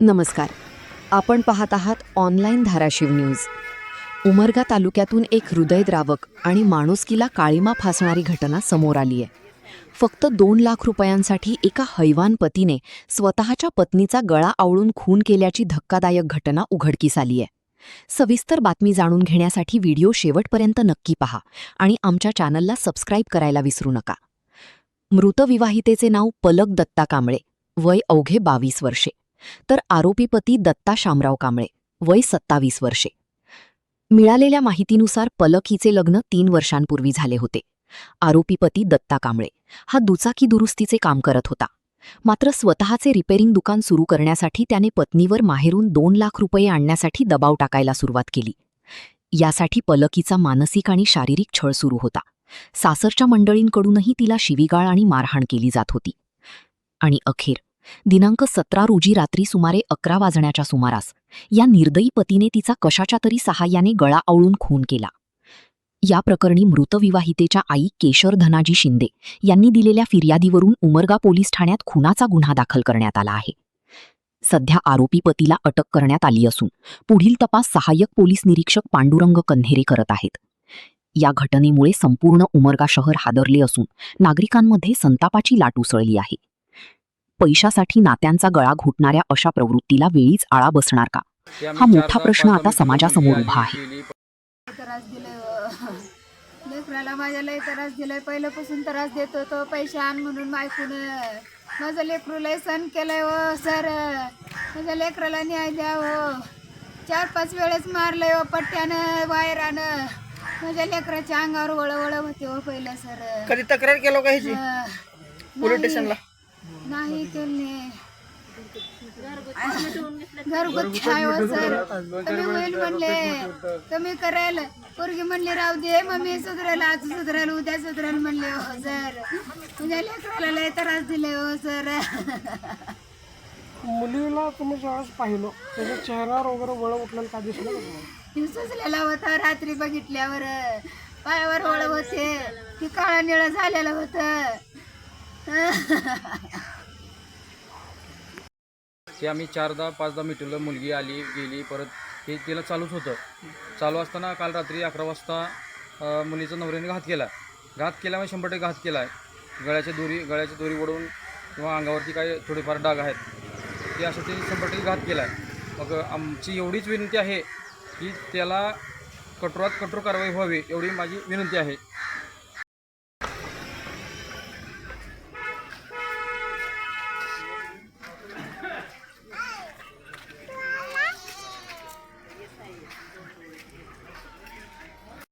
नमस्कार. आपण पाहत आहात ऑनलाईन धाराशिव न्यूज. उमरगा तालुक्यातून एक हृदयद्रावक आणि माणुसकीला काळीमा फासणारी घटना समोर आली आहे. फक्त 2 लाख रुपयांसाठी एका हैवान पतीने स्वतःच्या पत्नीचा गळा आवळून खून केल्याची धक्कादायक घटना उघडकीस आली आहे. सविस्तर बातमी जाणून घेण्यासाठी व्हिडिओ शेवटपर्यंत नक्की पहा आणि आमच्या चॅनलला सबस्क्राईब करायला विसरू नका. मृत विवाहितेचे नाव पलक दत्ता कांबळे, वय अवघे 22 वर्षे, तर आरोपी पती दत्ता शामराव कांबळे, वय 27 वर्षे. मिळालेल्या माहितीनुसार पलक हिचे लग्न 3 वर्षांपूर्वी झाले होते. आरोपी पती दत्ता कांबळे हा दुचाकी दुरुस्तीचे काम करत होता. मात्र स्वतःचे रिपेरिंग दुकान सुरू करण्यासाठी त्याने पत्नीवर माहेरून 2 लाख रुपये आणण्यासाठी दबाव टाकायला सुरुवात केली. यासाठी पलकीचा मानसिक आणि शारीरिक छळ सुरू होता. सासरच्या मंडळींकडूनही तिला शिवीगाळ आणि मारहाण केली जात होती. आणि अखेर दिनांक 17 रोजी रात्री सुमारे 11 वाजण्याच्या सुमारास या निर्दयी पतीने तिचा कशाच्या तरी सहाय्याने गळा आवळून खून केला. या प्रकरणी मृत विवाहितेच्या आई केशर धनाजी शिंदे यांनी दिलेल्या फिर्यादीवरून उमरगा पोलीस ठाण्यात खुनाचा गुन्हा दाखल करण्यात आला आहे. सध्या आरोपी पतीला अटक करण्यात आली असून पुढील तपास सहाय्यक पोलीस निरीक्षक पांडुरंग कन्हेरे करत आहेत. या घटनेमुळे संपूर्ण उमरगा शहर हादरले असून नागरिकांमध्ये संतापाची लाट उसळली आहे. पैशासाठी नात्यांचा गळा घोटणाऱ्या अशा प्रवृत्तीला वेळीच आळा बसणार का, हा मोठा प्रश्न आता समाजासमोर उभा आहे. त्रास दिलाय लेकराला माझ्या लय त्रास दिलाय. पहिल्यापासून त्रास देत होतो, पैसे आण म्हणून ऐकून माझं लेकरू लय सण केलंय. हो सर, माझ्या लेकराला न्याय द्या. हो 4-5 वेळेस मारलंय हो पट्ट्यानं वायरानं. माझ्या लेकराच्या अंगावर वळवळ होते हो पहिलं. सर कधी तक्रार केलो का ह्याची पोलीस स्टेशनला? नाही केले. घरगुती आहे हो सर. तुम्ही होईल म्हणले, तुम्ही करेल. पोरगी म्हणली राहू दे, मम्मी सुधरेल, आज सुधरेल, उद्या सुधरेल म्हणले. हो सर, तुझ्या लेकराला लय त्रास दिले. हो सर, मुलीला तुम्ही ज्यावेळेस पाहिलं त्याच्या चेहऱ्यावर वगैरे वळ उठलेलं का दिसलं का? सुचलेला होता. रात्री बघितल्यावर पायावर वळ होते, ती काळा निळा झालेलं होतं. ते आम्ही 4-5दा मिटवलं. मुलगी आली गेली, परत हे तिला चालूच होतं. चालू असताना काल रात्री 11 वाजता मुलीचा नवऱ्याने घात केल्यामुळे 100% घात केला आहे. गळ्याची दोरी ओढून किंवा अंगावरती काही थोडेफार डाग आहेत ते असं ते 100% घात केला आहे. मग आमची एवढीच विनंती आहे की त्याला कठोरात कठोर कारवाई व्हावी, एवढी माझी विनंती आहे.